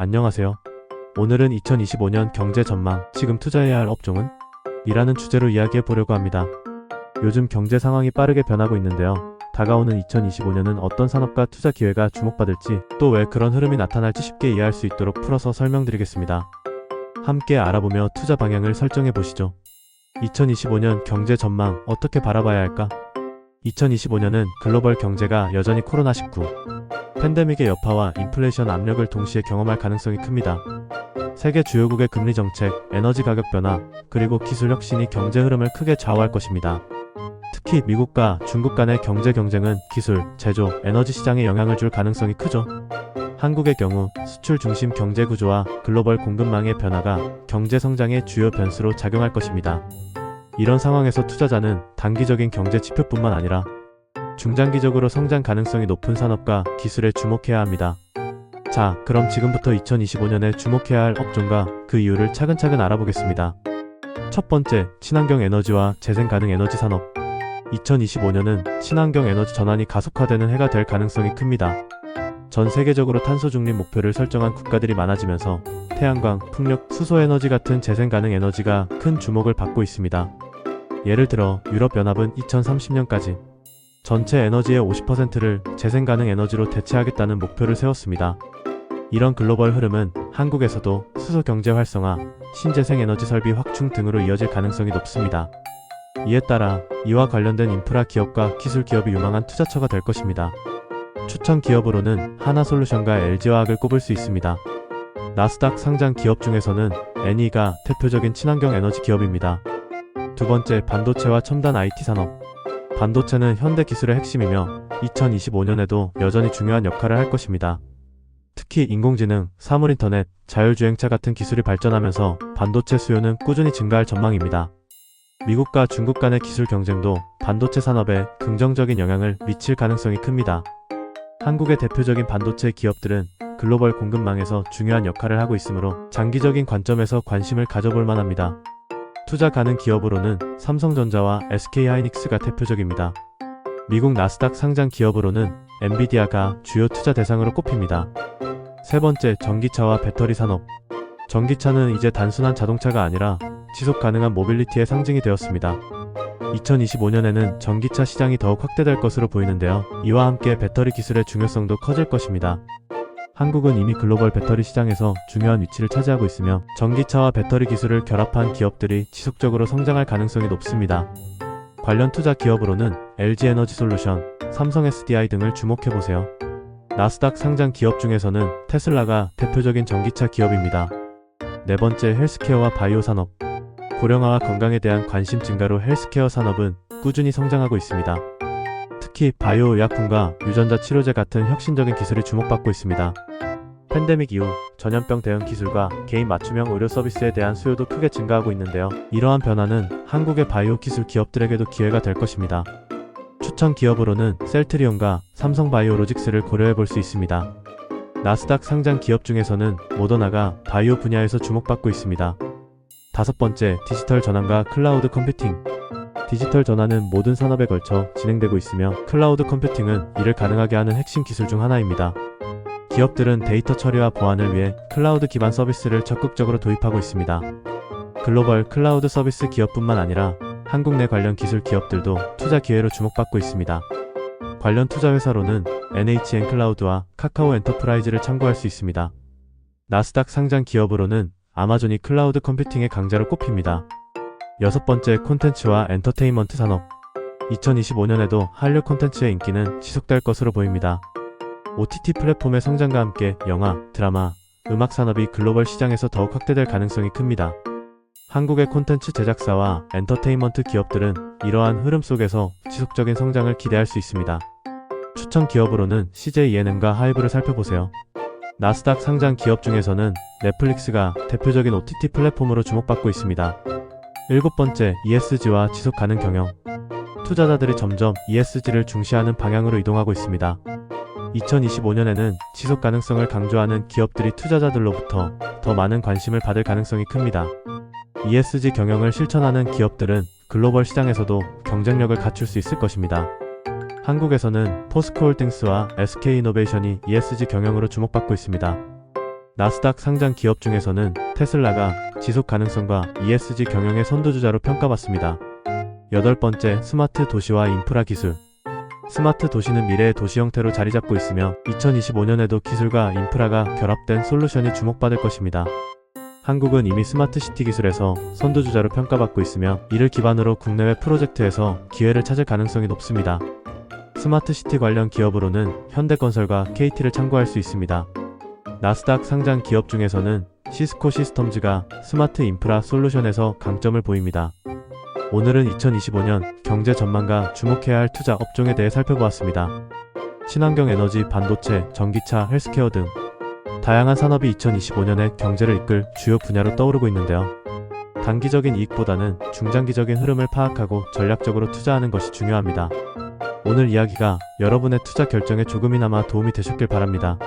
안녕하세요. 오늘은 2025년 경제 전망, 지금 투자해야 할 업종은? 이라는 주제로 이야기해 보려고 합니다. 요즘 경제 상황이 빠르게 변하고 있는데요. 다가오는 2025년은 어떤 산업과 투자 기회가 주목받을지, 또 왜 그런 흐름이 나타날지 쉽게 이해할 수 있도록 풀어서 설명드리겠습니다. 함께 알아보며 투자 방향을 설정해 보시죠. 2025년 경제 전망 어떻게 바라봐야 할까? 2025년은 글로벌 경제가 여전히 코로나19 팬데믹의 여파와 인플레이션 압력을 동시에 경험할 가능성이 큽니다. 세계 주요국의 금리 정책, 에너지 가격 변화, 그리고 기술 혁신이 경제 흐름을 크게 좌우할 것입니다. 특히 미국과 중국 간의 경제 경쟁은 기술, 제조, 에너지 시장에 영향을 줄 가능성이 크죠. 한국의 경우 수출 중심 경제 구조와 글로벌 공급망의 변화가 경제 성장의 주요 변수로 작용할 것입니다. 이런 상황에서 투자자는 단기적인 경제 지표뿐만 아니라 중장기적으로 성장 가능성이 높은 산업과 기술에 주목해야 합니다. 자, 그럼 지금부터 2025년에 주목해야 할 업종과 그 이유를 차근차근 알아보겠습니다. 첫 번째, 친환경 에너지와 재생 가능 에너지 산업. 2025년은 친환경 에너지 전환이 가속화되는 해가 될 가능성이 큽니다. 전 세계적으로 탄소 중립 목표를 설정한 국가들이 많아지면서 태양광, 풍력, 수소에너지 같은 재생 가능 에너지가 큰 주목을 받고 있습니다. 예를 들어 유럽연합은 2030년까지 전체 에너지의 50%를 재생 가능 에너지로 대체하겠다는 목표를 세웠습니다. 이런 글로벌 흐름은 한국에서도 수소 경제 활성화, 신재생 에너지 설비 확충 등으로 이어질 가능성이 높습니다. 이에 따라 이와 관련된 인프라 기업과 기술 기업이 유망한 투자처가 될 것입니다. 추천 기업으로는 하나솔루션과 LG화학을 꼽을 수 있습니다. 나스닥 상장 기업 중에서는 NE가 대표적인 친환경 에너지 기업입니다. 두 번째, 반도체와 첨단 IT 산업. 반도체는 현대 기술의 핵심이며 2025년에도 여전히 중요한 역할을 할 것입니다. 특히 인공지능, 사물인터넷, 자율주행차 같은 기술이 발전하면서 반도체 수요는 꾸준히 증가할 전망입니다. 미국과 중국 간의 기술 경쟁도 반도체 산업에 긍정적인 영향을 미칠 가능성이 큽니다. 한국의 대표적인 반도체 기업들은 글로벌 공급망에서 중요한 역할을 하고 있으므로 장기적인 관점에서 관심을 가져볼 만합니다. 투자 가능 기업으로는 삼성전자와 SK하이닉스가 대표적입니다. 미국 나스닥 상장 기업으로는 엔비디아가 주요 투자 대상으로 꼽힙니다. 세 번째, 전기차와 배터리 산업. 전기차는 이제 단순한 자동차가 아니라 지속 가능한 모빌리티의 상징이 되었습니다. 2025년에는 전기차 시장이 더욱 확대될 것으로 보이는데요. 이와 함께 배터리 기술의 중요성도 커질 것입니다. 한국은 이미 글로벌 배터리 시장에서 중요한 위치를 차지하고 있으며 전기차와 배터리 기술을 결합한 기업들이 지속적으로 성장할 가능성이 높습니다. 관련 투자 기업으로는 LG에너지솔루션, 삼성 SDI 등을 주목해보세요. 나스닥 상장 기업 중에서는 테슬라가 대표적인 전기차 기업입니다. 네 번째, 헬스케어와 바이오 산업. 고령화와 건강에 대한 관심 증가로 헬스케어 산업은 꾸준히 성장하고 있습니다. 특히 바이오 의약품과 유전자 치료제 같은 혁신적인 기술이 주목받고 있습니다. 팬데믹 이후 전염병 대응 기술과 개인 맞춤형 의료 서비스에 대한 수요도 크게 증가하고 있는데요. 이러한 변화는 한국의 바이오 기술 기업들에게도 기회가 될 것입니다. 추천 기업으로는 셀트리온과 삼성바이오로직스를 고려해 볼 수 있습니다. 나스닥 상장 기업 중에서는 모더나가 바이오 분야에서 주목받고 있습니다. 다섯 번째, 디지털 전환과 클라우드 컴퓨팅. 디지털 전환은 모든 산업에 걸쳐 진행되고 있으며 클라우드 컴퓨팅은 이를 가능하게 하는 핵심 기술 중 하나입니다. 기업들은 데이터 처리와 보안을 위해 클라우드 기반 서비스를 적극적으로 도입하고 있습니다. 글로벌 클라우드 서비스 기업뿐만 아니라 한국 내 관련 기술 기업들도 투자 기회로 주목받고 있습니다. 관련 투자 회사로는 NHN 클라우드와 카카오 엔터프라이즈를 참고할 수 있습니다. 나스닥 상장 기업으로는 아마존이 클라우드 컴퓨팅의 강자로 꼽힙니다. 여섯 번째, 콘텐츠와 엔터테인먼트 산업. 2025년에도 한류 콘텐츠의 인기는 지속될 것으로 보입니다. OTT 플랫폼의 성장과 함께 영화, 드라마, 음악 산업이 글로벌 시장에서 더욱 확대될 가능성이 큽니다. 한국의 콘텐츠 제작사와 엔터테인먼트 기업들은 이러한 흐름 속에서 지속적인 성장을 기대할 수 있습니다. 추천 기업으로는 CJ ENM과 하이브를 살펴보세요. 나스닥 상장 기업 중에서는 넷플릭스가 대표적인 OTT 플랫폼으로 주목받고 있습니다. 일곱 번째, ESG와 지속 가능 경영. 투자자들이 점점 ESG를 중시하는 방향으로 이동하고 있습니다. 2025년에는 지속 가능성을 강조하는 기업들이 투자자들로부터 더 많은 관심을 받을 가능성이 큽니다. ESG 경영을 실천하는 기업들은 글로벌 시장에서도 경쟁력을 갖출 수 있을 것입니다. 한국에서는 포스코홀딩스와 SK이노베이션이 ESG 경영으로 주목받고 있습니다. 나스닥 상장 기업 중에서는 테슬라가 지속 가능성과 ESG 경영의 선두주자로 평가받습니다. 8번째, 스마트 도시와 인프라 기술. 스마트 도시는 미래의 도시 형태로 자리 잡고 있으며 2025년에도 기술과 인프라가 결합된 솔루션이 주목받을 것입니다. 한국은 이미 스마트 시티 기술에서 선두주자로 평가받고 있으며 이를 기반으로 국내외 프로젝트에서 기회를 찾을 가능성이 높습니다. 스마트 시티 관련 기업으로는 현대건설과 KT를 참고할 수 있습니다. 나스닥 상장 기업 중에서는 시스코 시스템즈가 스마트 인프라 솔루션에서 강점을 보입니다. 오늘은 2025년 경제 전망과 주목해야 할 투자 업종에 대해 살펴보았습니다. 친환경 에너지, 반도체, 전기차, 헬스케어 등 다양한 산업이 2025년에 경제를 이끌 주요 분야로 떠오르고 있는데요. 단기적인 이익보다는 중장기적인 흐름을 파악하고 전략적으로 투자하는 것이 중요합니다. 오늘 이야기가 여러분의 투자 결정에 조금이나마 도움이 되셨길 바랍니다.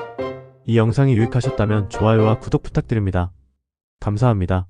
이 영상이 유익하셨다면 좋아요와 구독 부탁드립니다. 감사합니다.